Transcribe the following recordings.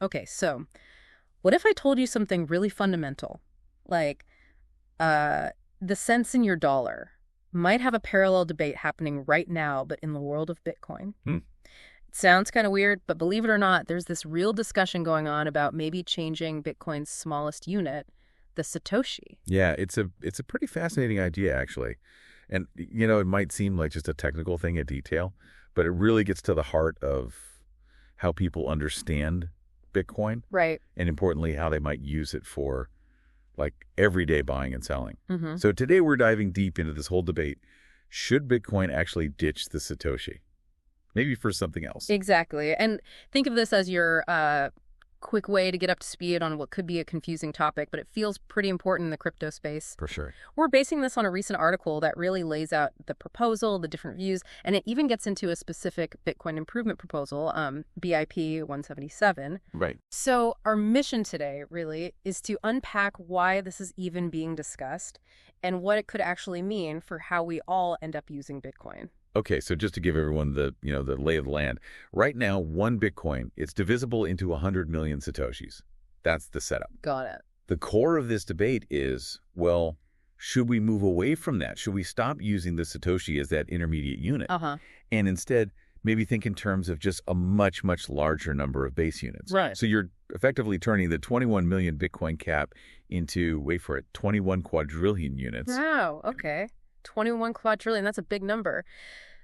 Okay, so what if I told you something really fundamental? Like, uh, the cents in your dollar might have a parallel debate happening right now, but in the world of Bitcoin. Hmm. It sounds kind of weird, but believe it or not, there's this real discussion going on about maybe changing Bitcoin's smallest unit, the Satoshi. Yeah, it's a pretty fascinating idea, actually. And, it might seem like just a technical thing, a detail, but it really gets to the heart of how people understand Bitcoin Right. and, importantly, how they might use it for, like, everyday buying and selling. Mm-hmm. So today we're diving deep into this whole debate. Should Bitcoin actually ditch the Satoshi? Maybe for something else. Exactly. And think of this as your quick way to get up to speed on what could be a confusing topic, but it feels pretty important in the crypto space. For sure. We're basing this on a recent article that really lays out the proposal, the different views, and it even gets into a specific Bitcoin improvement proposal, BIP 177. Right. So our mission today really is to unpack why this is even being discussed and what it could actually mean for how we all end up using Bitcoin. Okay, so just to give everyone the lay of the land, right now, one Bitcoin, it's divisible into 100 million Satoshis. That's the setup. Got it. The core of this debate is, well, should we move away from that? Should we stop using the Satoshi as that intermediate unit? Uh-huh. And instead, maybe think in terms of just a much, much larger number of base units. Right. So you're effectively turning the 21 million Bitcoin cap into, wait for it, 21 quadrillion units. Wow, okay. 21 quadrillion, that's a big number.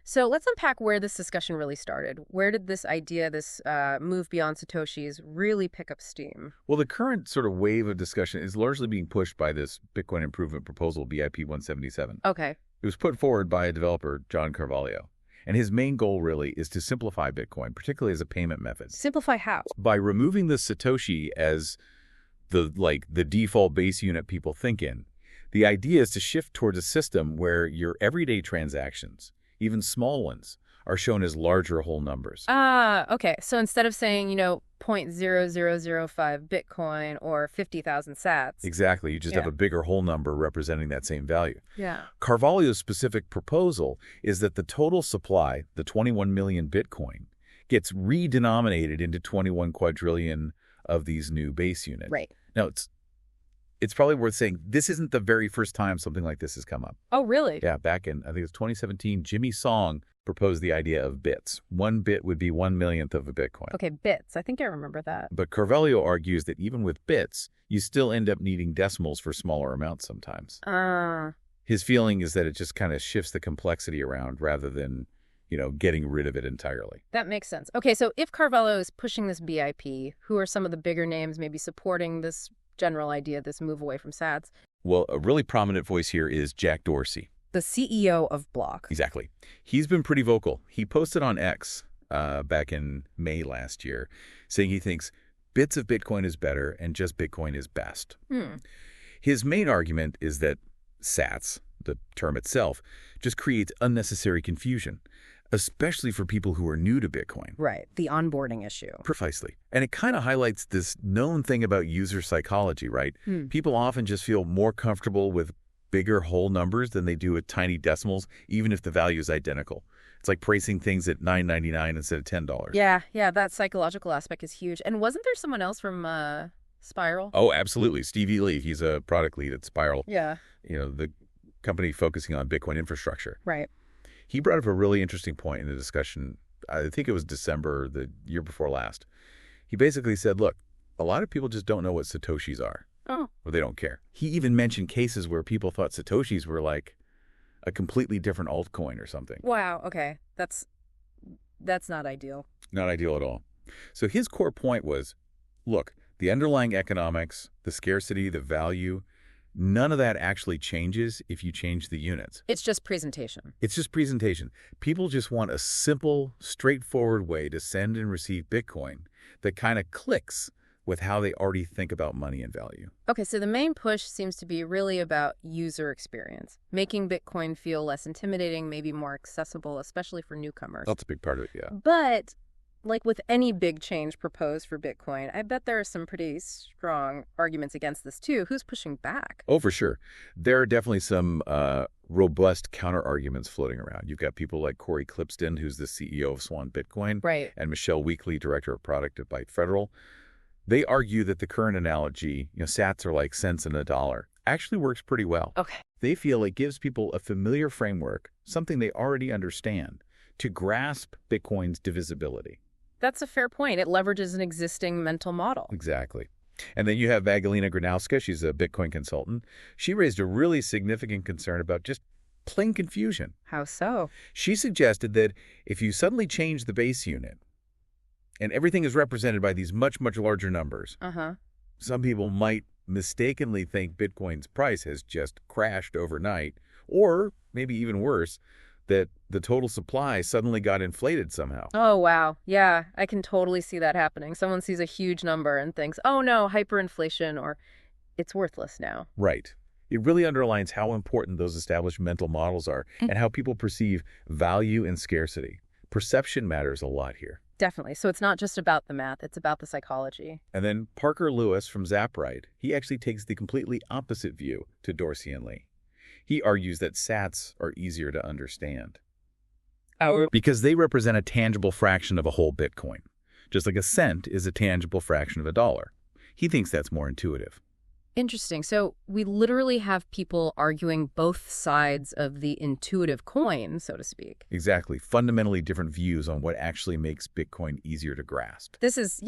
So let's unpack where this discussion really started. Where did this idea, this move beyond Satoshis, really pick up steam? Well, the current sort of wave of discussion is largely being pushed by this Bitcoin improvement proposal, BIP 177. Okay. It was put forward by a developer, John Carvalho. And his main goal really is to simplify Bitcoin, particularly as a payment method. Simplify how? By removing the Satoshi as the default base unit people think in, the idea is to shift towards a system where your everyday transactions, even small ones, are shown as larger whole numbers. Okay. So instead of saying, 0.0005 Bitcoin or 50,000 sats. Exactly. You just have a bigger whole number representing that same value. Yeah. Carvalho's specific proposal is that the total supply, the 21 million Bitcoin, gets redenominated into 21 quadrillion of these new base units. Right. Now, it's probably worth saying this isn't the very first time something like this has come up. Oh, really? Yeah, back in, I think it was 2017, Jimmy Song proposed the idea of bits. 1 bit would be 1/1,000,000th of a Bitcoin. Okay, bits. I think I remember that. But Carvalho argues that even with bits, you still end up needing decimals for smaller amounts sometimes. His feeling is that it just kind of shifts the complexity around rather than, getting rid of it entirely. That makes sense. Okay, so if Carvalho is pushing this BIP, who are some of the bigger names maybe supporting this general idea, this move away from sats? Well, a really prominent voice here is Jack Dorsey. The CEO of Block. Exactly. He's been pretty vocal. He posted on X back in May last year saying he thinks bits of Bitcoin is better and just Bitcoin is best. His main argument is that sats, the term itself, just creates unnecessary confusion, especially for people who are new to Bitcoin. Right, the onboarding issue. Precisely. And it kind of highlights this known thing about user psychology, right? People often just feel more comfortable with bigger whole numbers than they do with tiny decimals, even if the value is identical. It's like pricing things at $9.99 instead of $10. Yeah, that psychological aspect is huge. And wasn't there someone else from Spiral? Oh, absolutely. Stevie Lee, he's a product lead at Spiral. Yeah. The company focusing on Bitcoin infrastructure. Right. He brought up a really interesting point in the discussion. I think it was December, the year before last. He basically said, look, a lot of people just don't know what Satoshis are. Oh. Or they don't care. He even mentioned cases where people thought Satoshis were like a completely different altcoin or something. Wow, okay. That's not ideal. Not ideal at all. So his core point was, look, the underlying economics, the scarcity, the value, none of that actually changes if you change the units. It's just presentation. It's just presentation. People just want a simple, straightforward way to send and receive Bitcoin that kind of clicks with how they already think about money and value. Okay, so the main push seems to be really about user experience, making Bitcoin feel less intimidating, maybe more accessible, especially for newcomers. That's a big part of it, yeah. But like with any big change proposed for Bitcoin, I bet there are some pretty strong arguments against this too. Who's pushing back? Oh, for sure. There are definitely some robust counter-arguments floating around. You've got people like Corey Clipston, who's the CEO of Swan Bitcoin, Right. and Michelle Weekly, director of product at Byte Federal. They argue that the current analogy, sats are like cents in a dollar, actually works pretty well. Okay. They feel it gives people a familiar framework, something they already understand, to grasp Bitcoin's divisibility. That's a fair point. It leverages an existing mental model. Exactly. And then you have Magdalena Granowska. She's a Bitcoin consultant. She raised a really significant concern about just plain confusion. How so? She suggested that if you suddenly change the base unit and everything is represented by these much, much larger numbers, some people might mistakenly think Bitcoin's price has just crashed overnight, or maybe even worse, that the total supply suddenly got inflated somehow. Oh, wow. Yeah, I can totally see that happening. Someone sees a huge number and thinks, oh no, hyperinflation, or it's worthless now. Right. It really underlines how important those established mental models are and how people perceive value and scarcity. Perception matters a lot here. Definitely. So it's not just about the math, it's about the psychology. And then Parker Lewis from Zapprite, he actually takes the completely opposite view to Dorsey and Lee. He argues that sats are easier to understand because they represent a tangible fraction of a whole Bitcoin, just like a cent is a tangible fraction of a dollar. He thinks that's more intuitive. Interesting. So we literally have people arguing both sides of the intuitive coin, so to speak. Exactly. Fundamentally different views on what actually makes Bitcoin easier to grasp. This is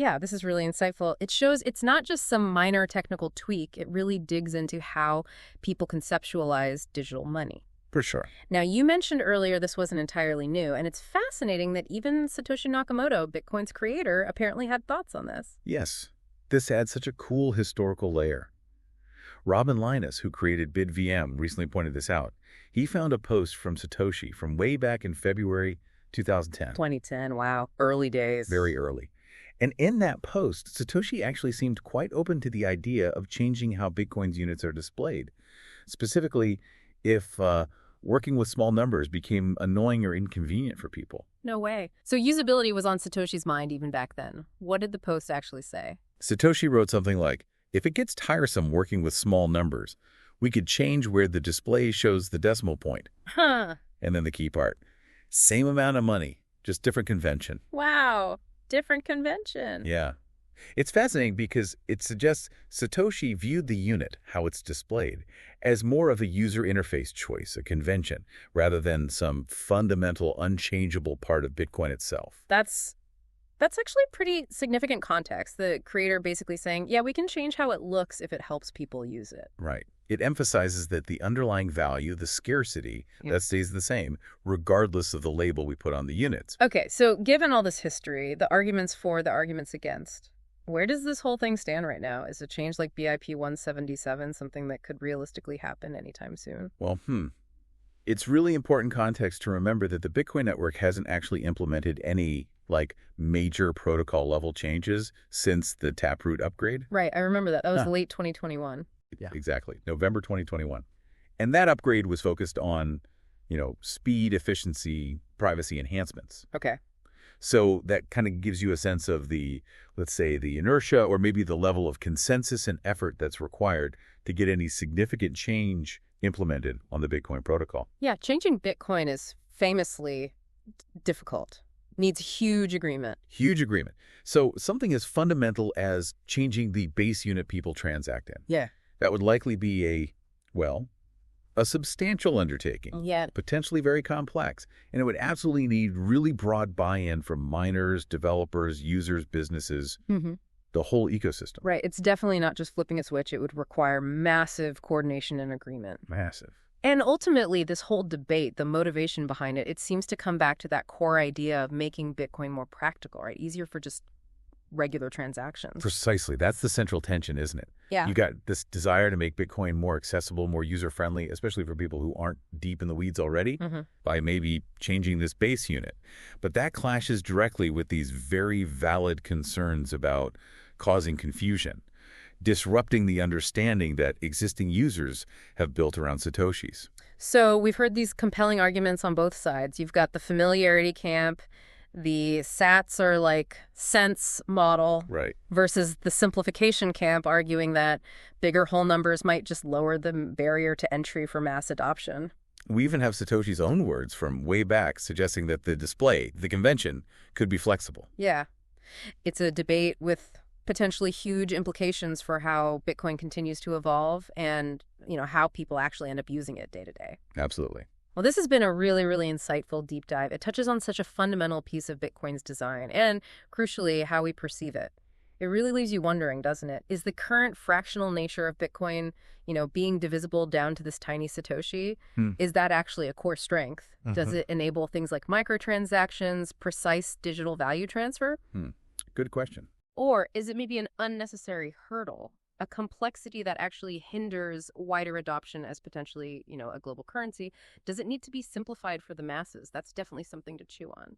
really insightful. It shows it's not just some minor technical tweak. It really digs into how people conceptualize digital money. For sure. Now, you mentioned earlier this wasn't entirely new, and it's fascinating that even Satoshi Nakamoto, Bitcoin's creator, apparently had thoughts on this. Yes. This adds such a cool historical layer. Robin Linus, who created BitVM, recently pointed this out. He found a post from Satoshi from way back in February 2010. 2010, wow. Early days. Very early. And in that post, Satoshi actually seemed quite open to the idea of changing how Bitcoin's units are displayed. Specifically, if working with small numbers became annoying or inconvenient for people. No way. So usability was on Satoshi's mind even back then. What did the post actually say? Satoshi wrote something like, if it gets tiresome working with small numbers, we could change where the display shows the decimal point. Huh. And then the key part. Same amount of money, just different convention. Wow. Different convention. Yeah. It's fascinating because it suggests Satoshi viewed the unit, how it's displayed, as more of a user interface choice, a convention, rather than some fundamental, unchangeable part of Bitcoin itself. That's actually pretty significant context. The creator basically saying, yeah, we can change how it looks if it helps people use it. Right. It emphasizes that the underlying value, the scarcity, that stays the same, regardless of the label we put on the units. Okay, so given all this history, the arguments for, the arguments against, where does this whole thing stand right now? Is a change like BIP 177 something that could realistically happen anytime soon? Well, It's really important context to remember that the Bitcoin network hasn't actually implemented any major protocol level changes since the Taproot upgrade. Right, I remember that. That was late 2021. Yeah, exactly. November 2021. And that upgrade was focused on, speed, efficiency, privacy enhancements. Okay. So that kind of gives you a sense of let's say, the inertia or maybe the level of consensus and effort that's required to get any significant change implemented on the Bitcoin protocol. Yeah, changing Bitcoin is famously difficult. Needs huge agreement. Huge agreement. So something as fundamental as changing the base unit people transact in. Yeah. That would likely be a substantial undertaking. Yeah. Potentially very complex. And it would absolutely need really broad buy-in from miners, developers, users, businesses, the whole ecosystem. Right. It's definitely not just flipping a switch. It would require massive coordination and agreement. Massive. And ultimately, this whole debate, the motivation behind it, it seems to come back to that core idea of making Bitcoin more practical, right? Easier for just regular transactions. Precisely. That's the central tension, isn't it? Yeah. You got this desire to make Bitcoin more accessible, more user-friendly, especially for people who aren't deep in the weeds already, by maybe changing this base unit. But that clashes directly with these very valid concerns about causing confusion, disrupting the understanding that existing users have built around Satoshis. So we've heard these compelling arguments on both sides. You've got the familiarity camp, the sats are like cents model, right, versus the simplification camp arguing that bigger whole numbers might just lower the barrier to entry for mass adoption. We even have Satoshi's own words from way back suggesting that the display, the convention, could be flexible. Yeah. It's a debate with potentially huge implications for how Bitcoin continues to evolve and, how people actually end up using it day to day. Absolutely. Well, this has been a really, really insightful deep dive. It touches on such a fundamental piece of Bitcoin's design and, crucially, how we perceive it. It really leaves you wondering, doesn't it? Is the current fractional nature of Bitcoin, being divisible down to this tiny Satoshi, is that actually a core strength? Does it enable things like microtransactions, precise digital value transfer? Good question. Or is it maybe an unnecessary hurdle, a complexity that actually hinders wider adoption as potentially, a global currency? Does it need to be simplified for the masses? That's definitely something to chew on.